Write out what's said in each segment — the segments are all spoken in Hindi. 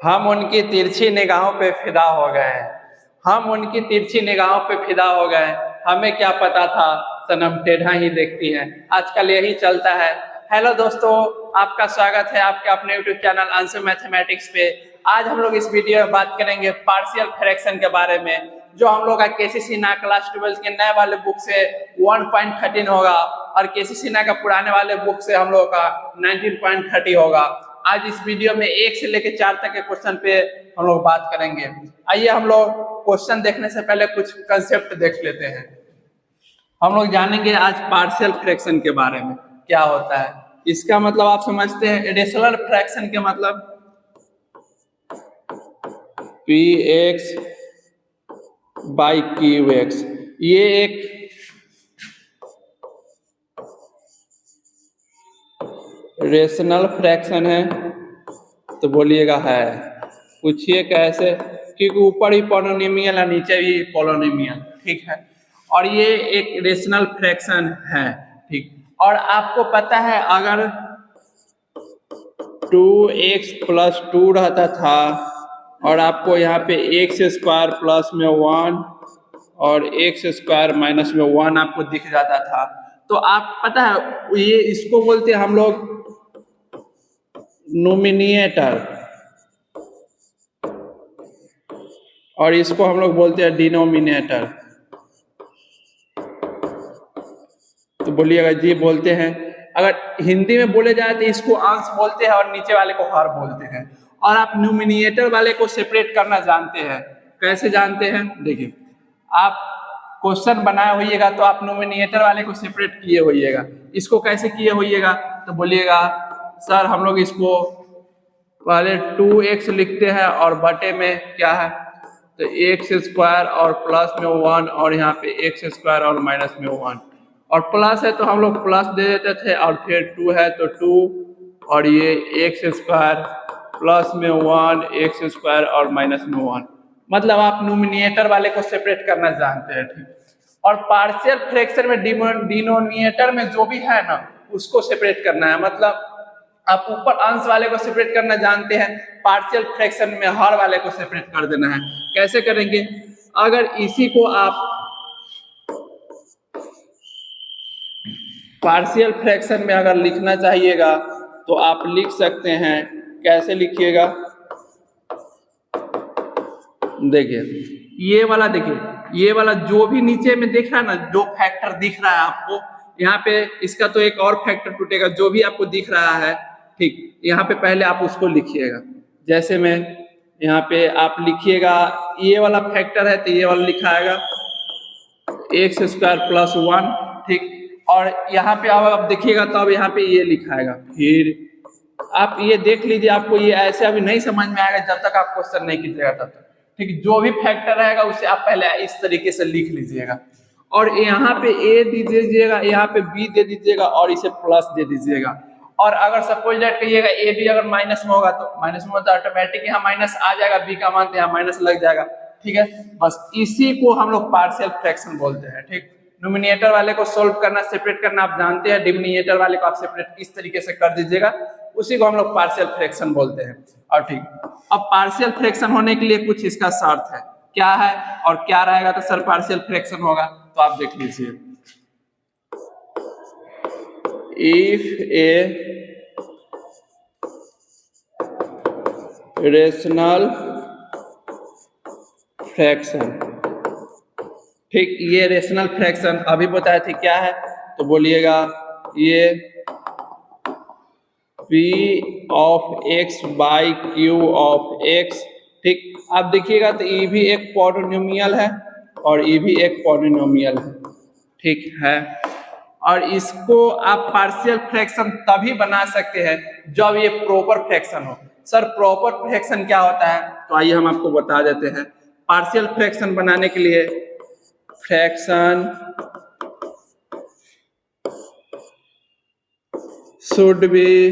हम उनकी तिरछी निगाहों पे फिदा हो गए हैं, हम उनकी तिरछी निगाहों पे फिदा हो गए। हमें क्या पता था सनम टेढ़ा ही देखती है। आजकल यही चलता है। हेलो दोस्तों, आपका स्वागत है आपके अपने यूट्यूब चैनल अंशु मैथमेटिक्स पे। आज हम लोग इस वीडियो में बात करेंगे पार्शियल फ्रैक्शन के बारे में, जो हम लोग का केसी सिन्हा क्लास 12 के नए वाले बुक से 1.13 होगा और केसी सिन्हा का पुराने वाले बुक से हम लोग का 19.30 होगा। आज इस वीडियो में 1 से लेकर 4 तक के क्वेश्चन पे हम लोग बात करेंगे। आइए हम लोग क्वेश्चन देखने से पहले कुछ कंसेप्ट देख लेते हैं। हम लोग जानेंगे आज पार्शियल फ्रैक्शन के बारे में क्या होता है। इसका मतलब आप समझते हैं रेशनल फ्रैक्शन के मतलब px बाई qx, ये एक रेशनल फ्रैक्शन है। तो बोलिएगा है, पूछिए कैसे, क्योंकि ऊपर ही पॉलिनोमियल है नीचे भी पॉलिनोमियल, ठीक है। और ये एक रेशनल फ्रैक्शन है, ठीक। और आपको पता है अगर 2x + 2 रहता था और आपको यहाँ पे x² प्लस में 1 और x² माइनस में 1 आपको दिख जाता था, तो आप पता है ये इसको बोलते हैं हम लोग नोमिनेटर और इसको हम लोग बोलते हैं डिनोमिनेटर। तो बोलिएगा जी बोलते हैं। अगर हिंदी में बोले जाए तो इसको अंश बोलते हैं और नीचे वाले को हर बोलते हैं। और आप न्यूमिनेटर वाले को सेपरेट करना जानते हैं। कैसे जानते हैं, देखिए आप क्वेश्चन बनाए होइएगा तो आप न्यूमिनेटर वाले को सेपरेट किए होइएगा। इसको कैसे किए होइएगा, तो बोलिएगा सर हम लोग इसको पहले 2x लिखते हैं और बटे में क्या है तो x² और प्लस में 1 और यहाँ पे x² और माइनस में 1 और प्लस है तो हम लोग प्लस दे देते थे और फिर 2 है तो 2 और ये x² प्लस में 1 x² और माइनस में 1। मतलब आप न्यूमिनेटर वाले को सेपरेट करना जानते हैं, ठीक। और पार्शियल फ्रैक्शन में डिनोमिनेटर में जो भी है ना उसको सेपरेट करना है। मतलब आप ऊपर अंश वाले को सेपरेट करना जानते हैं, पार्शियल फ्रैक्शन में हर वाले को सेपरेट कर देना है। कैसे करेंगे, अगर इसी को आप पार्शियल फ्रैक्शन में अगर लिखना चाहिएगा तो आप लिख सकते हैं। कैसे लिखिएगा, देखिए ये वाला, देखिए ये वाला जो भी नीचे में दिख रहा है ना, जो फैक्टर दिख रहा है आपको यहाँ पे, इसका तो एक और फैक्टर टूटेगा। जो भी आपको दिख रहा है, ठीक, यहाँ पे पहले आप उसको लिखिएगा। जैसे मैं यहाँ पे आप लिखिएगा ये वाला फैक्टर है तो ये वाला लिखाएगा x² प्लस 1, ठीक। और यहाँ पे अब आप देखिएगा तो अब यहाँ पे ये लिखाएगा। फिर आप ये देख लीजिए, आपको ये ऐसे अभी नहीं समझ में आएगा जब तक आप क्वेश्चन नहीं कीजिएगा तब तक, ठीक। जो भी फैक्टर रहेगा उसे आप पहले इस तरीके से लिख लीजिएगा और यहाँ पे a दे दीजिएगा, यहाँ पे b दे दीजिएगा और इसे प्लस दे दीजिएगा। और अगर सपोज दैट कहिएगा a भी अगर माइनस में होगा तो माइनस में तो ऑटोमेटिक यहाँ माइनस आ जाएगा, b का मान तो यहाँ माइनस लग जाएगा, ठीक है। बस इसी को हम लोग पार्शियल फ्रैक्शन बोलते हैं, ठीक। न्यूमिनेटर वाले को सोल्व करना, सेपरेट करना आप जानते हैं, डिनोमिनेटर वाले को आप सेपरेट इस तरीके से कर दीजिएगा, उसी को हम लोग पार्शियल फ्रैक्शन बोलते हैं। और ठीक, अब पार्शियल फ्रैक्शन होने के लिए कुछ इसका शर्त है, क्या है और क्या रहेगा तो सर पार्शियल फ्रैक्शन होगा, तो आप देख लीजिए। इफ ए रेशनल फ्रैक्शन, ठीक, ये रेशनल फ्रैक्शन अभी बताए थे क्या है, तो बोलिएगा ये p of x by q of x, ठीक। आप देखिएगा तो ये भी एक पॉलिनोमियल है और ये भी एक पॉलिनोमियल है, ठीक है। और इसको आप पार्शियल फ्रैक्शन तभी बना सकते हैं जब ये प्रॉपर फ्रैक्शन हो। सर प्रॉपर फ्रैक्शन क्या होता है, तो आइए हम आपको बता देते हैं। पार्शियल फ्रैक्शन बनाने के लिए fraction should be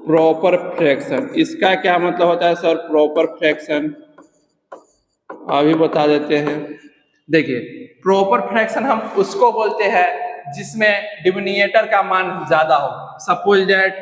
proper fraction. इसका क्या मतलब होता है सर, प्रॉपर फ्रैक्शन अभी बता देते हैं। देखिए प्रॉपर फ्रैक्शन हम उसको बोलते हैं जिसमें डिनोमिनेटर का मान ज्यादा हो। सपोज दैट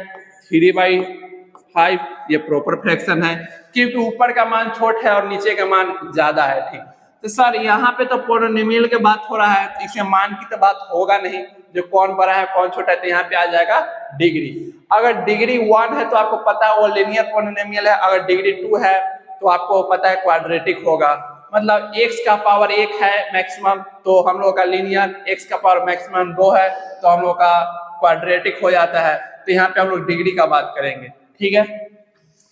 3/5 ये प्रॉपर फ्रैक्शन है, क्योंकि ऊपर का मान छोटा है और नीचे का मान ज्यादा है। ठीक, तो सर यहाँ पे तो पोलिनोमियल की बात हो रहा है, तो इसमें मान की तो बात होगा नहीं, जो कौन बड़ा है कौन छोटा है, तो यहाँ पे आ जाएगा डिग्री। अगर डिग्री 1 है तो आपको पता है वो लीनियर पोलिनोमियल है, अगर डिग्री 2 है तो आपको पता है क्वाड्रेटिक होगा। मतलब x का पावर 1 है मैक्सिमम तो हम लोग का लीनियर, x का पावर मैक्सिमम 2 है तो हम लोग का क्वाड्रेटिक हो जाता है। तो यहाँ पे हम लोग डिग्री का बात करेंगे, ठीक है।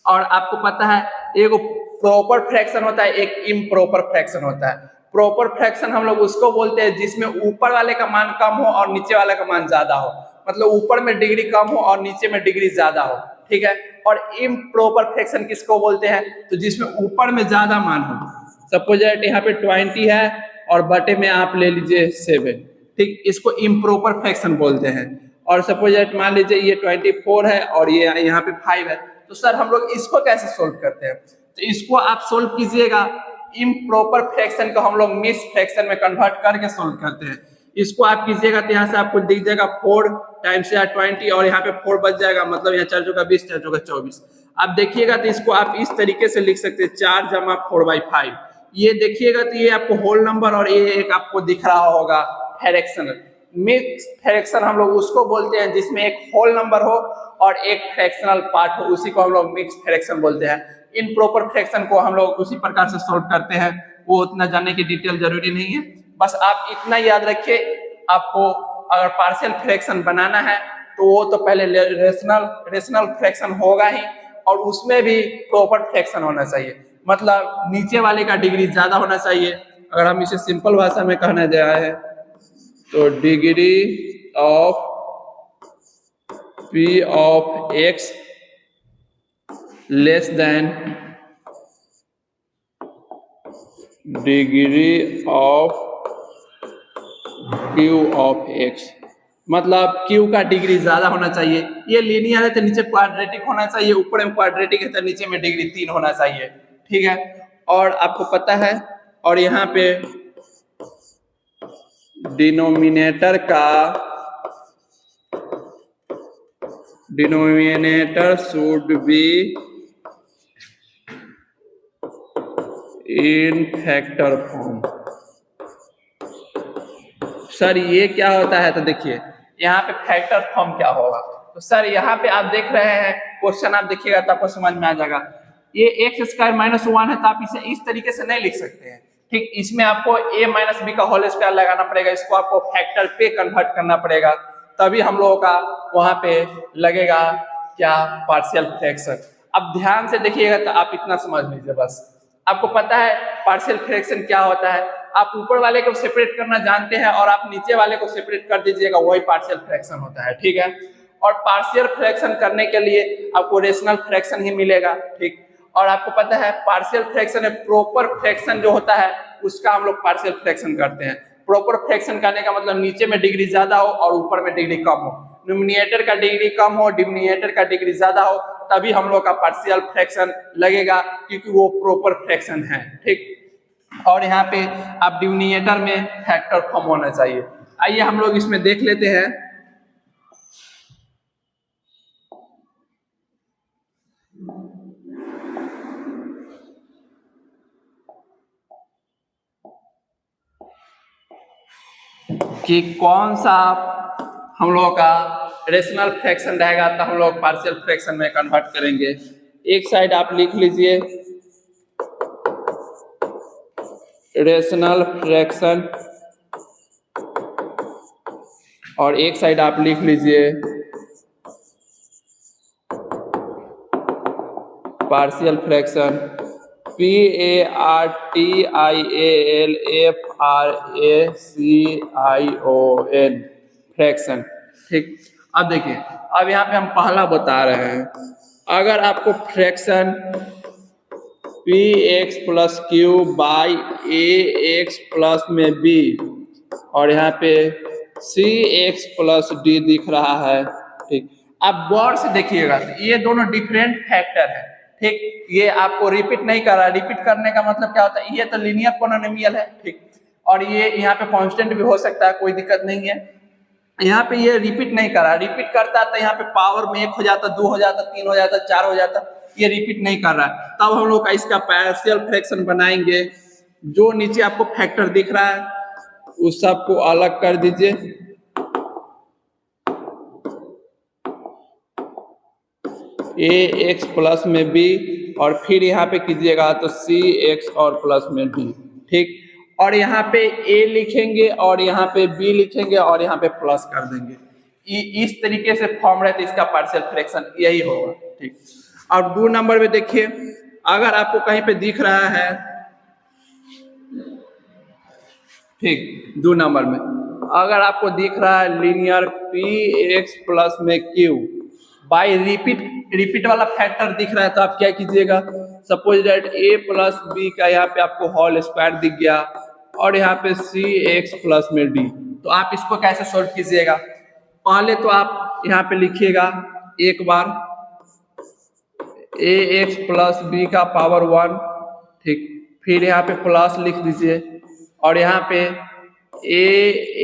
और आपको पता है एक प्रॉपर फ्रैक्शन होता है, एक इम्प्रॉपर फ्रैक्शन होता है। प्रॉपर फ्रैक्शन हम लोग उसको बोलते हैं जिसमें ऊपर वाले का मान कम हो और नीचे वाले का मान ज्यादा हो, मतलब ऊपर में डिग्री कम हो और नीचे में डिग्री ज्यादा हो, ठीक है। और इम्प्रॉपर फ्रैक्शन किसको बोलते हैं, तो जिसमें ऊपर में ज्यादा मान हो। सपोज दैट यहाँ पे 20 है और बटे में आप ले लीजिए 7, ठीक, इसको इम्प्रॉपर फ्रैक्शन बोलते हैं। और सपोज दैट मान लीजिए ये 24 है और ये यहाँ पे 5 है, तो सर हम लोग इसको कैसे सोल्व करते हैं, तो इसको आप सोल्व कीजिएगा। इम्प्रॉपर फ्रैक्शन को हम लोग मिक्स फ्रैक्शन में कन्वर्ट करके सोल्व करते हैं। इसको आप कीजिएगा तो यहाँ से आपको दिख जाएगा 4 टाइम्स या 20 और यहाँ पे 4 बच जाएगा, मतलब यहाँ 4 चौका 20 4 चौका 24। आप देखिएगा तो इसको आप इस तरीके से लिख सकते हैं 4 जमा 4/5। ये देखिएगा तो ये आपको होल नंबर और ये एक आपको दिख रहा होगा फ्रैक्शन। मिक्स फ्रैक्शन हम लोग उसको बोलते हैं जिसमें एक होल नंबर हो और एक फ्रैक्शनल पार्ट हो, उसी को हम लोग मिक्स फ्रैक्शन बोलते हैं। इम्प्रॉपर फ्रैक्शन को हम लोग उसी प्रकार से सॉल्व करते हैं, वो उतना जानने की डिटेल जरूरी नहीं है, बस आप इतना याद रखिए। आपको अगर पार्शियल फ्रैक्शन बनाना है तो वो तो पहले रेशनल फ्रैक्शन होगा ही, और उसमें भी प्रॉपर फ्रैक्शन होना चाहिए, मतलब नीचे वाले का डिग्री ज्यादा होना चाहिए। अगर हम इसे सिंपल भाषा में कहना जाए तो degree of P of x less than degree of Q of x, मतलब Q का डिग्री ज्यादा होना चाहिए। ये लीनियर है तो नीचे क्वाड्रेटिक होना चाहिए, ऊपर में क्वाड्रेटिक है तो नीचे में डिग्री 3 होना चाहिए, ठीक है। और आपको पता है, और यहाँ पे denominator should be in factor form. Sir ये क्या होता है, तो देखिए यहाँ पे फैक्टर फॉर्म क्या होगा, तो सर यहाँ पे आप देख रहे हैं क्वेश्चन, आप देखिएगा तो आपको समझ में आ जाएगा। ये x² - 1 है तो आप इसे इस तरीके से नहीं लिख सकते हैं, ठीक, इसमें आपको a - b का होल स्क्वायर लगाना पड़ेगा, इसको आपको फैक्टर पे कन्वर्ट करना पड़ेगा, तभी हम लोगों का वहां पे लगेगा क्या, पार्शियल फ्रैक्शन। अब ध्यान से देखिएगा तो आप इतना समझ लीजिए बस। आपको पता है पार्शियल फ्रैक्शन क्या होता है, आप ऊपर वाले को सेपरेट करना जानते हैं और आप नीचे वाले को सेपरेट कर दीजिएगा, वही पार्शियल फ्रैक्शन होता है, ठीक है। और पार्शियल फ्रैक्शन करने के लिए आपको रेशनल फ्रैक्शन ही मिलेगा, ठीक। और आपको पता है पार्शियल फ्रैक्शन है, प्रॉपर फ्रैक्शन जो होता है उसका हम लोग पार्शियल फ्रैक्शन करते हैं। प्रॉपर फ्रैक्शन करने का मतलब नीचे में डिग्री ज्यादा हो और ऊपर में डिग्री कम हो, न्यूमरेटर का डिग्री कम हो, डिनोमिनेटर का डिग्री ज्यादा हो, तभी हम लोग का पार्शियल फ्रैक्शन लगेगा, क्योंकि वो प्रॉपर फ्रैक्शन है, ठीक। और यहाँ पे आप डिनोमिनेटर में फैक्टर फॉर्म होना चाहिए। आइए हम लोग इसमें देख लेते हैं। कि कौन सा हम लोगों का रेशनल फ्रैक्शन रहेगा तो हम लोग पार्शियल फ्रैक्शन में कन्वर्ट करेंगे। एक साइड आप लिख लीजिए रेशनल फ्रैक्शन और एक साइड आप लिख लीजिए पार्शियल फ्रैक्शन, PARTIALFRACION फ्रैक्शन, ठीक। अब देखिए, अब यहाँ पे हम पहला बता रहे हैं, अगर आपको फ्रैक्शन PX + Q / AX + में B और यहाँ पे CX + D दिख रहा है, ठीक। आप गौर से देखिएगा तो ये दोनों डिफरेंट फैक्टर है, ठीक। ये आपको रिपीट नहीं कर रहा, रिपीट करने का मतलब क्या होता है, ये तो लीनियर पॉलिनोमियल है, ठीक। और ये यहाँ पे कांस्टेंट भी हो सकता है, कोई दिक्कत नहीं है। यहाँ पे ये रिपीट नहीं कर रहा, रिपीट करता तो यहाँ पे पावर में 1 हो जाता, 2 हो जाता, 3 हो जाता, 4 हो जाता, ये रिपीट नहीं कर रहा है। तब हम लोग का इसका पार्शियल फ्रैक्शन बनाएंगे। जो नीचे आपको फैक्टर दिख रहा है उस सब को अलग कर दीजिए। ए एक्स प्लस में बी और फिर यहाँ पे कीजिएगा तो सी एक्स और प्लस में डी, ठीक। और यहाँ पे ए लिखेंगे और यहाँ पे बी लिखेंगे और यहाँ पे प्लस कर देंगे। इस तरीके से फॉर्म रहता है इसका पार्शियल फ्रैक्शन, यही होगा, ठीक। और 2 नंबर में देखिए, अगर आपको कहीं पे दिख रहा है, ठीक, 2 नंबर में अगर आपको दिख रहा है लीनियर पी एक्स प्लस में क्यू बाई रिपीट वाला फैक्टर दिख रहा है, तो आप क्या कीजिएगा, suppose that a plus b का यहाँ पे आपको होल स्क्वायर दिख गया और यहाँ पे सी एक्स प्लस में डी, तो आप इसको कैसे सोल्व कीजिएगा। पहले तो आप यहाँ पे लिखिएगा एक बार ए एक्स प्लस बी का पावर 1, ठीक, फिर यहाँ पे प्लस लिख दीजिए और यहाँ पे ए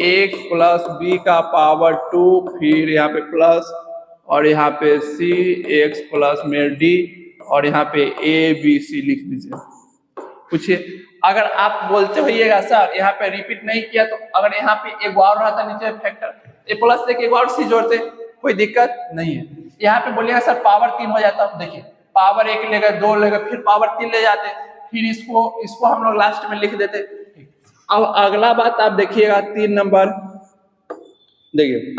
एक्स प्लस बी का पावर 2, फिर यहाँ पे प्लस और यहाँ पे सी एक्स प्लस में डी और यहाँ पे ए बी सी लिख दीजिए। पूछिए, अगर आप बोलते होइएगा सर यहाँ पे रिपीट नहीं किया, तो अगर यहाँ पे एक और रहता नीचे फैक्टर, ए प्लस से एक और सी जोड़ते, कोई दिक्कत नहीं है। यहाँ पे बोलिएगा सर पावर 3 हो जाता, देखिए पावर 1 लेगा, 2 लेगा, फिर पावर 3 ले जाते, फिर इसको हम लोग लास्ट में लिख देते। अब अगला बात आप देखिएगा 3 नंबर, देखिए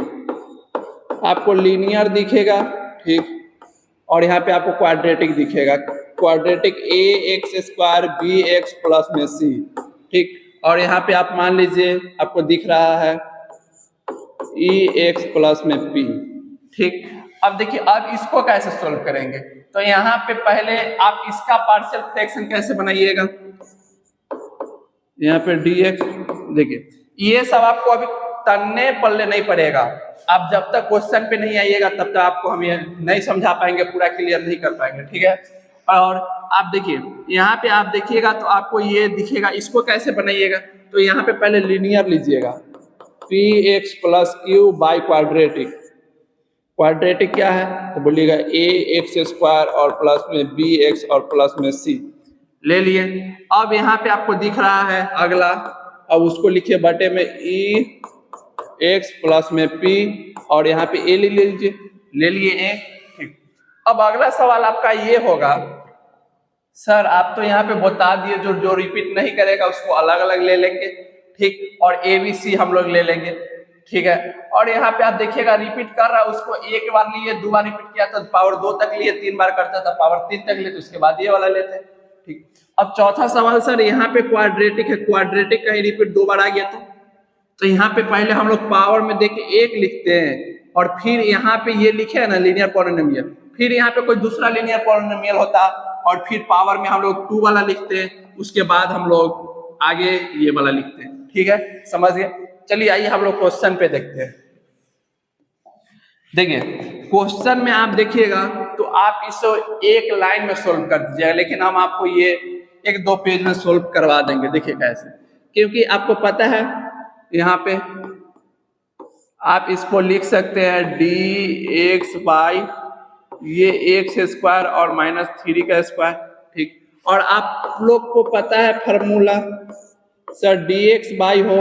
आपको लीनियर दिखेगा, ठीक, और यहाँ पे आपको क्वाड्रेटिक दिखेगा, quadratic a x square b x plus में सी, ठीक, और यहाँ पे आप मान लीजिए आपको दिख रहा है ई एक्स प्लस में पी, ठीक। अब देखिए अब इसको कैसे सोल्व करेंगे, तो यहाँ पे पहले आप इसका पार्शियल फ्रैक्शन कैसे बनाइएगा, यहाँ पे डी एक्स, देखिए ये सब आपको अभी तन्ने पल्ले नहीं पड़ेगा, आप जब तक क्वेश्चन पे नहीं आइएगा तब तक आपको हम ये नहीं समझा पाएंगे, पूरा क्लियर नहीं कर पाएंगे, ठीक है। और आप देखिए यहाँ पे आप देखिएगा तो आपको ये दिखेगा, इसको कैसे बनाइएगा, तो यहाँ पे पहले लीनियर लीजिएगा P x plus Q by quadratic, quadratic क्या है तो बोलिएगा ए एक्स स्क्वायर और प्लस में बी एक्स और प्लस में सी ले लिए। अब यहाँ पे आपको दिख रहा है अगला, अब उसको लिखिए बटे में ई एक्स प्लस में पी और यहाँ पे ए ले लीजिए, ले लिए ए, ठीक। अब अगला सवाल आपका ये होगा, सर आप तो यहाँ पे बता दिए जो रिपीट नहीं करेगा उसको अलग अलग ले लेंगे, ठीक, और ए बी सी हम लोग ले लेंगे, ठीक है। और यहाँ पे आप देखिएगा रिपीट कर रहा है, उसको एक बार लिए, 2 बार रिपीट किया तो पावर 2 तक लिए, 3 बार करता था पावर 3 तक लिए, तो उसके बाद ये वाला लेते, ठीक। अब चौथा सवाल, सर यहाँ पे क्वाड्रेटिक है, क्वाड्रेटिक कहीं रिपीट 2 बार आ गया तो यहाँ पे पहले हम लोग पावर में देके 1 लिखते हैं और फिर यहाँ पे ये लिखे है ना लीनियर पॉलिनोमियल, फिर यहाँ पे कोई दूसरा लीनियर पॉलिनोमियल होता और फिर पावर में हम लोग 2 वाला लिखते हैं, उसके बाद हम लोग आगे ये वाला लिखते हैं, ठीक है, समझ गए। चलिए आइए हम लोग क्वेश्चन पे देखते हैं। देखिए क्वेश्चन में आप देखिएगा तो आप इसको एक लाइन में सोल्व कर दीजिएगा, लेकिन हम आपको ये 1-2 पेज में सोल्व करवा देंगे। देखिए कैसे, क्योंकि आपको पता है यहाँ पे आप इसको लिख सकते हैं डी एक्स बाई ये एक्स स्क्वायर और -3 का स्क्वायर, ठीक। और आप लोग को पता है formula, sir D x by हो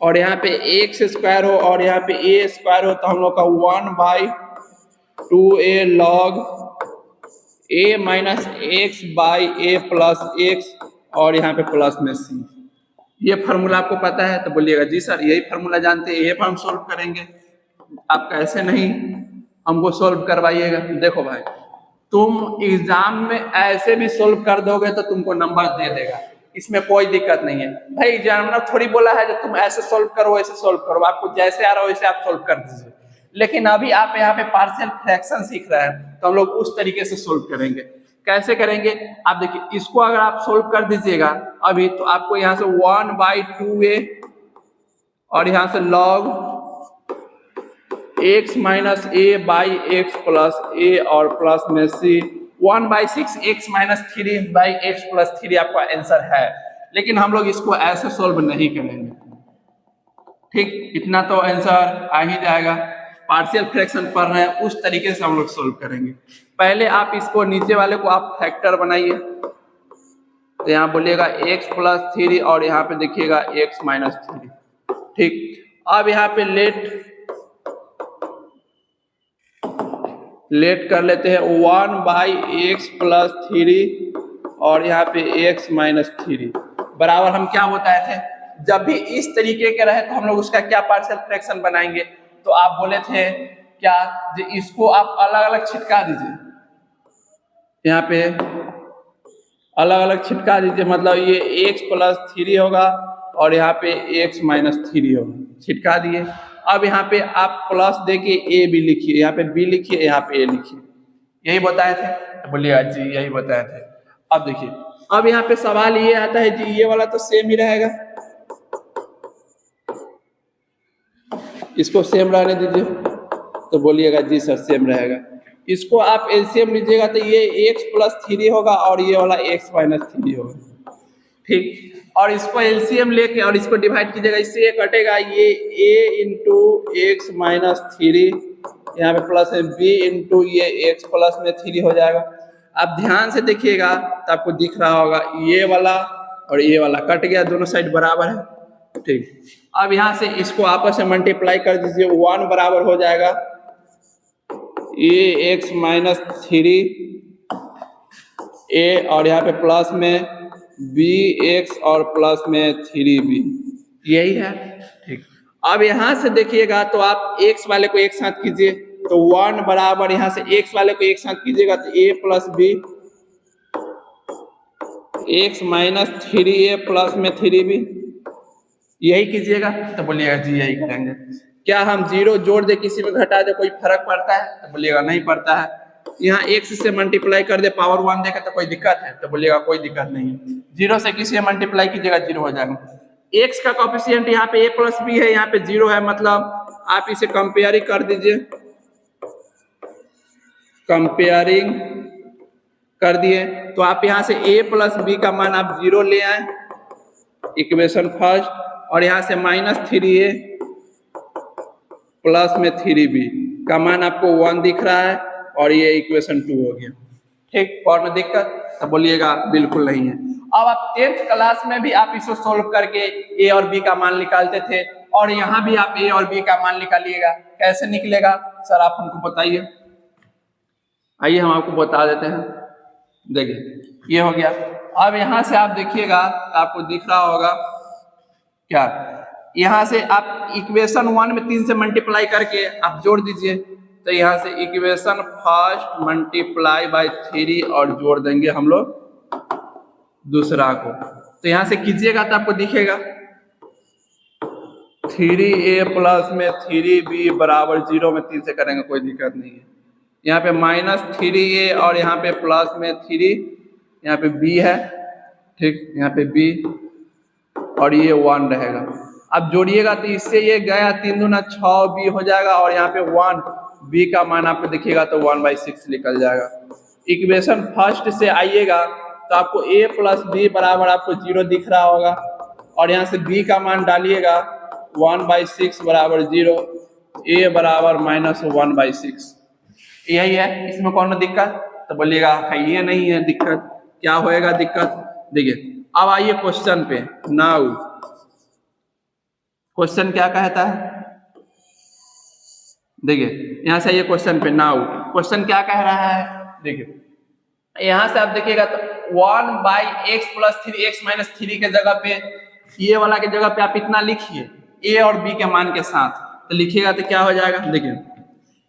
और यहाँ पे एक्स स्क्वायर हो और यहाँ पे ए स्क्वायर हो, तो हम लोग का 1/2a log a minus x by A plus x और यहाँ पे प्लस में सी, ये फार्मूला आपको पता है, तो बोलिएगा जी सर यही फार्मूला जानते हैं, ये हम सोल्व करेंगे। आप कैसे नहीं हमको सोल्व करवाइएगा। देखो भाई तुम एग्जाम में ऐसे भी सोल्व कर दोगे तो तुमको नंबर दे देगा, इसमें कोई दिक्कत नहीं है भाई। एग्जामिनर थोड़ी बोला है जो तुम ऐसे सोल्व करो वैसे सोल्व करो, आपको जैसे आ रहा हो वैसे आप सोल्व कर दीजिए। लेकिन अभी आप यहाँ पे पार्शियल फ्रैक्शन सीख रहे हैं तो हम लोग उस तरीके से सोल्व करेंगे। कैसे करेंगे आप देखिए, इसको अगर आप सोल्व कर दीजिएगा अभी तो आपको यहाँ से 1/2a और यहाँ से log x minus a by x plus a और प्लस में c 1/6 x minus 3 by x plus 3 आपका आंसर है। लेकिन हम लोग इसको ऐसे सोल्व नहीं करेंगे, ठीक, इतना तो आंसर आ ही जाएगा। पार्शियल फ्रैक्शन पढ़ रहे हैं उस तरीके से हम लोग सोल्व करेंगे। पहले आप इसको नीचे वाले को आप फैक्टर बनाइए, तो यहाँ बोलिएगा x प्लस 3 और यहाँ पे देखिएगा x माइनस 3। ठीक, अब यहाँ पे लेट कर लेते हैं 1/x प्लस 3 और यहाँ पे x माइनस 3 बराबर हम क्या बताए थे, जब भी इस तरीके के रहे तो हम लोग उसका क्या पार्शियल फ्रैक्शन बनाएंगे। तो आप बोले थे क्या, इसको आप अलग अलग छिटका दीजिए, यहाँ पे अलग अलग छिटका दीजिए, मतलब ये x प्लस 3 होगा और यहाँ पे x माइनस 3 होगा, छिटका दिए। अब यहाँ पे आप प्लस दे के a भी लिखिए, यहाँ पे b लिखिए, यहाँ पे a लिखिए, यही बताए थे। तो बोलिए जी यही बताए थे। अब देखिए, अब यहाँ पे सवाल ये आता है जी ये वाला तो सेम ही रहेगा, इसको सेम रहने दीजिए। तो बोलिएगा जी सर सेम रहेगा। इसको आप एलसीएम लीजिएगा तो ये x प्लस 3 होगा और ये वाला x माइनस 3 होगा। ठीक, और इसको एलसीएम लेके और इसको डिवाइड कीजिएगा, इससे ये कटेगा, ये a इंटू एक्स माइनस 3 यहाँ पे प्लस है, b इंटू ये x प्लस में 3 हो जाएगा। आप ध्यान से देखिएगा तो आपको दिख रहा होगा ये वाला और ये वाला कट गया, दोनों साइड बराबर है। ठीक, अब यहाँ से इसको आपस में मल्टीप्लाई कर दीजिए, 1 बराबर हो जाएगा ए एक्स माइनस 3 a और यहाँ पे प्लस में bx और प्लस में 3b, यही है। ठीक, अब यहाँ से देखिएगा तो आप x वाले को एक साथ कीजिए, तो 1 बराबर यहाँ से x वाले को एक साथ कीजिएगा तो a plus b, x minus 3a plus में 3b, यही कीजिएगा। तो बोलिएगा जी यही करेंगे। क्या हम जीरो जोड़ दे किसी में घटा दे कोई फर्क पड़ता है? तो बोलिएगा नहीं पड़ता है। यहाँ x से मल्टीप्लाई कर दे पावर 1 देगा तो कोई दिक्कत है? तो बोलिएगा कोई दिक्कत नहीं है। जीरो से किसी में मल्टीप्लाई कीजिएगा जीरो हो जाएगा। x का कोफिशिएंट यहाँ पे a प्लस b है, यहाँ पे जीरो है, मतलब आप इसे कंपेयरिंग कर दीजिए, कंपेयरिंग कर दिए तो आप यहाँ से a प्लस b का मान आप जीरो ले आए इक्वेशन फर्स्ट, और यहाँ से माइनस 3a प्लस में 3b का मान आपको 1 दिख रहा है और ये इक्वेशन 2 हो गया। ठीक, और में दिक्कत? तो बोलिएगा बिल्कुल नहीं है। अब आप 10th क्लास में भी आप इसे सोल्व करके a और b का मान निकालते थे, और यहाँ भी आप a और b का मान निकालिएगा। कैसे निकलेगा सर आप हमको बताइए। आइए हम आपको बता देते हैं। देखिए ये हो गया। अब यहाँ से आप देखिएगा आपको दिख रहा होगा क्या, यहाँ से आप इक्वेशन 1 में 3 से मल्टीप्लाई करके आप जोड़ दीजिए, तो यहाँ से इक्वेशन फर्स्ट मल्टीप्लाई बाय 3 और जोड़ देंगे हम लोग दूसरा को, तो यहाँ से कीजिएगा तो आपको दिखेगा 3a प्लस में 3b बराबर 0 में 3 से करेंगे कोई दिक्कत नहीं है। यहाँ पे माइनस 3a और यहाँ पे प्लस में 3, यहाँ पे b है। ठीक, यहाँ पे b और ये 1 रहेगा। अब जोड़िएगा तो इससे ये गया 3 दूना 6b हो जाएगा, और यहाँ पे 1 b का मान आपको देखिएगा तो 1/6 निकल जाएगा। इक्वेशन फर्स्ट से आइएगा तो आपको a प्लस b बराबर आपको 0 दिख रहा होगा, और यहाँ से b का मान डालिएगा 1/6 बराबर 0, a बराबर माइनस 1/6, यही है। इसमें कौन दिक्कत? तो बोलिएगा है ये नहीं है दिक्कत। क्या होएगा दिक्कत? देखिए अब आइए क्वेश्चन पे। नाउ क्वेश्चन क्या कहता है, देखिए यहाँ से आइए क्वेश्चन पे। नाउ क्वेश्चन क्या कह रहा है, देखिए यहाँ से आप देखिएगा तो 1/x प्लस 3 x माइनस 3 के जगह पे ये वाला के जगह पे आप इतना लिखिए a और b के मान के साथ, तो लिखिएगा तो क्या हो जाएगा। देखिए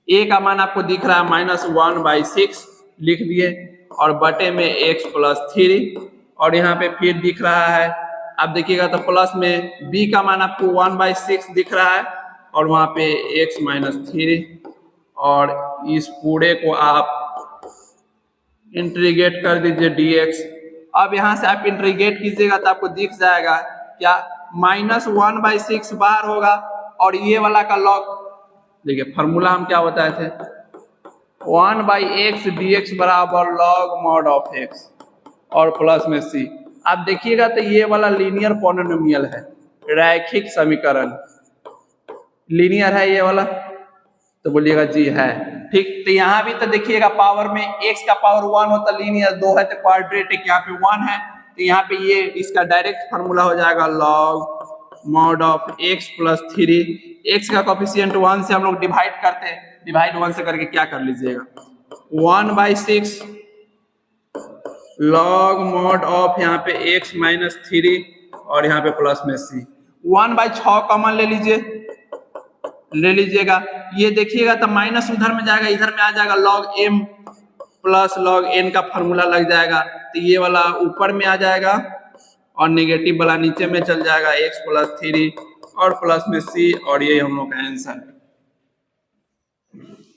a का मान आपको दिख रहा है -1/6 लिख दिए, और बटे में x प्लस 3, और यहाँ पे फिर दिख रहा है आप देखिएगा तो प्लस में b का मान आपको 1/6 दिख रहा है, और वहाँ पे x माइनस 3, और इस पूरे को आप इंटीग्रेट कर दीजिए dx। अब यहाँ से आप इंटीग्रेट कीजिएगा तो आपको दिख जाएगा क्या, -1/6 बाहर होगा, और ये वाला का लॉग, देखिए फार्मूला हम क्या बताए थे, 1/x dx बराबर लॉग मॉड ऑफ x और प्लस में c। आप देखिएगा तो ये वाला लीनियर पॉलिनोमियल है, रैखिक समीकरण। लीनियर है ये वाला, तो बोलिएगा जी है। ठीक, तो यहाँ भी तो देखिएगा पावर में x का पावर 1 होता लीनियर, 2 है तो क्वाड्रेटिक, यहाँ पे 1 है तो यहाँ पे ये इसका डायरेक्ट फार्मूला हो जाएगा log mod of x plus 3। x का कोफिशिएंट 1 से हम लोग डिवाइड करते हैं, डिवाइड 1 से करके क्या कर लीजिएगा 1/6 log mod ऑफ यहाँ पे x माइनस 3 और यहाँ पे प्लस में c। 1/6 कॉमन ले लीजिएगा, ये देखिएगा तो माइनस उधर में जाएगा, इधर में आ जाएगा log m plus log n का फॉर्मूला लग जाएगा, तो ये वाला ऊपर में आ जाएगा और नेगेटिव वाला नीचे में चल जाएगा x प्लस 3 और प्लस में c, और ये हम लोग का आंसर है।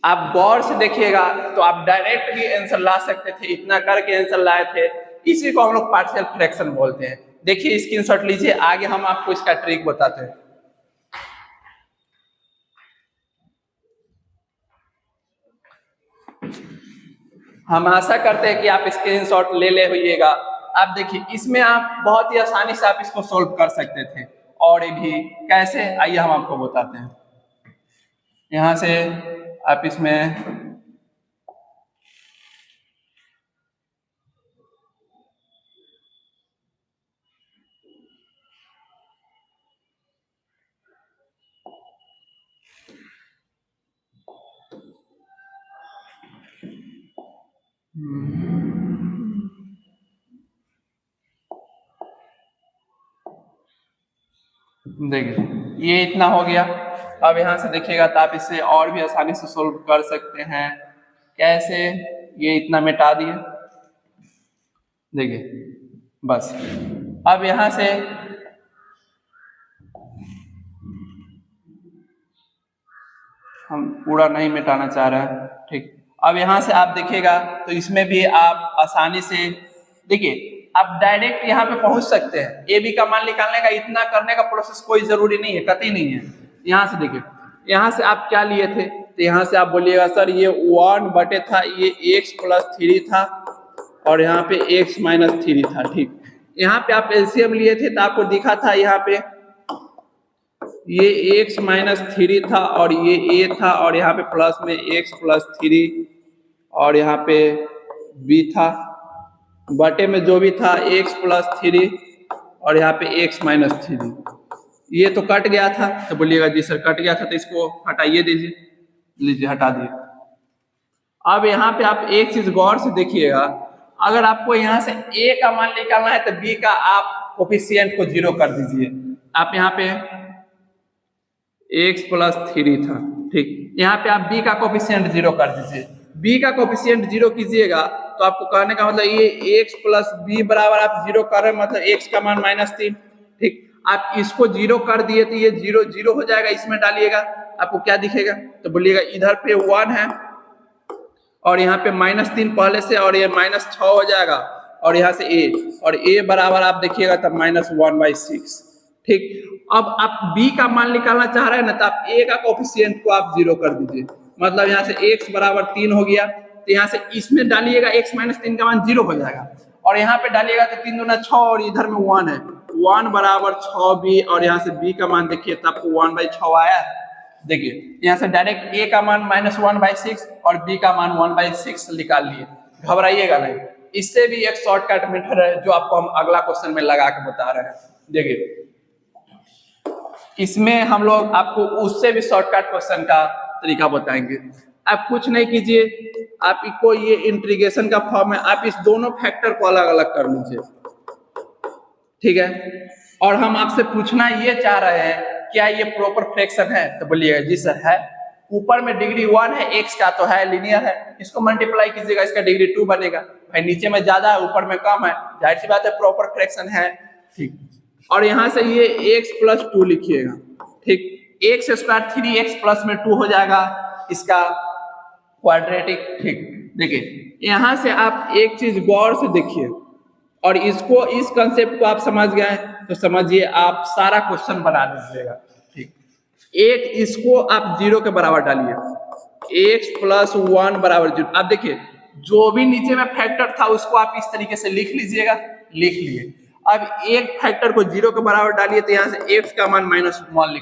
आप गौर से देखिएगा तो आप डायरेक्ट भी आंसर ला सकते थे, इतना करके आंसर लाए थे, इसी को हम लोग पार्शियल फ्रैक्शन बोलते हैं। देखिए स्क्रीनशॉट लीजिए, आगे हम आपको इसका ट्रिक बताते हैं। हम आशा करते हैं कि आप स्क्रीनशॉट ले होइएगा। आप देखिए इसमें आप बहुत ही आसानी से आप इसको सोल्व कर सकते थे, और ये भी कैसे, आइए हम आपको बताते हैं। यहाँ से आप इसमें देखिए ये इतना हो गया। अब यहाँ से देखिएगा तो आप इसे और भी आसानी से सोल्व कर सकते हैं। कैसे, ये इतना मिटा दिए, देखिए बस। अब यहाँ से हम पूरा नहीं मिटाना चाह रहे हैं, ठीक। अब यहाँ से आप देखिएगा तो इसमें भी आप आसानी से देखिए, आप डायरेक्ट यहाँ पे पहुंच सकते हैं। ए बी का मान निकालने का इतना करने का प्रोसेस कोई जरूरी नहीं है, कतई नहीं है। यहाँ से देखिए, यहाँ से आप क्या लिए थे, तो यहाँ से आप बोलिएगा सर ये 1 बटे था, ये x प्लस 3 था और यहाँ पे x माइनस 3 था, ठीक। यहाँ पे आप एलसीएम लिए थे तो आपको दिखा था यहाँ पे ये x माइनस 3 था और ये a था, और यहाँ पे प्लस में x प्लस 3 और यहाँ पे b था, बटे में जो भी था x प्लस 3 और यहाँ पे x माइनस 3। ये तो कट गया था, तो बोलिएगा जी सर कट गया था, तो इसको हटाइए दीजिए, लीजिए हटा दिए। अब यहाँ पे आप एक चीज गौर से देखिएगा, अगर आपको यहाँ से a का मान निकालना है तो b का आप कोफिशिएंट को 0 कर दीजिए। आप यहाँ पे x प्लस 3 था, ठीक, यहाँ पे आप b का कोफिशिएंट 0 कर दीजिए। b का कोफिशिएंट 0 कीजिएगा तो आपको कहने का मतलब ये x प्लस b बराबर आप 0 कर रहे हैं, मतलब x का मान -3, ठीक। आप इसको 0 कर दिए तो ये 0 0 हो जाएगा, इसमें डालिएगा आपको क्या दिखेगा, तो बोलिएगा इधर पे 1 है और यहाँ पे -3 पहले से, और ये -6 हो जाएगा, और यहाँ से a, और a बराबर आप देखिएगा तब -1/6, ठीक। अब आप b का मान निकालना चाह रहे हैं ना, तो आप a का कोफिशिएंट को आप 0 कर दीजिए, मतलब यहाँ से x बराबर 3 हो गया, तो यहाँ से इसमें डालिएगा x माइनस 3 का मान 0 हो जाएगा, और यहाँ पे डालिएगा तो 3 दूना 6 और इधर में 1 है, 1 बराबर 6b, और यहाँ से b का मान देखिए तब आपको 1/6 आया। देखिए यहाँ से डायरेक्ट a का मान -1/6 और b का मान 1/6 निकाल लिए, घबराइएगा नहीं। इससे भी एक शॉर्टकट मेथड है जो आपको हम अगला क्वेश्चन में लगा के बता रहे हैं। देखिए इसमें हम लोग आपको उससे भी शॉर्टकट क्वेश्चन का तरीका बताएंगे। आप कुछ नहीं कीजिए, आपको ये इंटीग्रेशन का फॉर्म है, आप इस दोनों फैक्टर को अलग अलग कर लीजिए, ठीक है। और हम आपसे पूछना ये चाह रहे हैं क्या ये प्रॉपर फ्रैक्शन है, तो बोलिएगा जी सर है। ऊपर में डिग्री 1 है, x का तो है, लीनियर है, इसको मल्टीप्लाई कीजिएगा, इसका डिग्री 2 बनेगा। भाई नीचे में ज्यादा है ऊपर में कम है, जाहिर सी बात है प्रॉपर फ्रैक्शन है, ठीक। और यहाँ से ये x प्लस 2 लिखिएगा, ठीक। x स्क्वायर 3x प्लस में 2 हो जाएगा इसका क्वाड्रेटिक, ठीक। देखिए यहाँ से आप एक चीज गौर से देखिए, और इसको, इस कंसेप्ट को आप समझ गए तो समझिए आप सारा क्वेश्चन बना दीजिएगा, ठीक। एक इसको आप 0 के बराबर डालिए, x प्लस 1 बराबर 0। आप देखिए जो भी नीचे में फैक्टर था उसको आप इस तरीके से लिख लीजिएगा, लिख लिए। अब एक फैक्टर को 0 के बराबर डालिए तो यहाँ से x का मान -1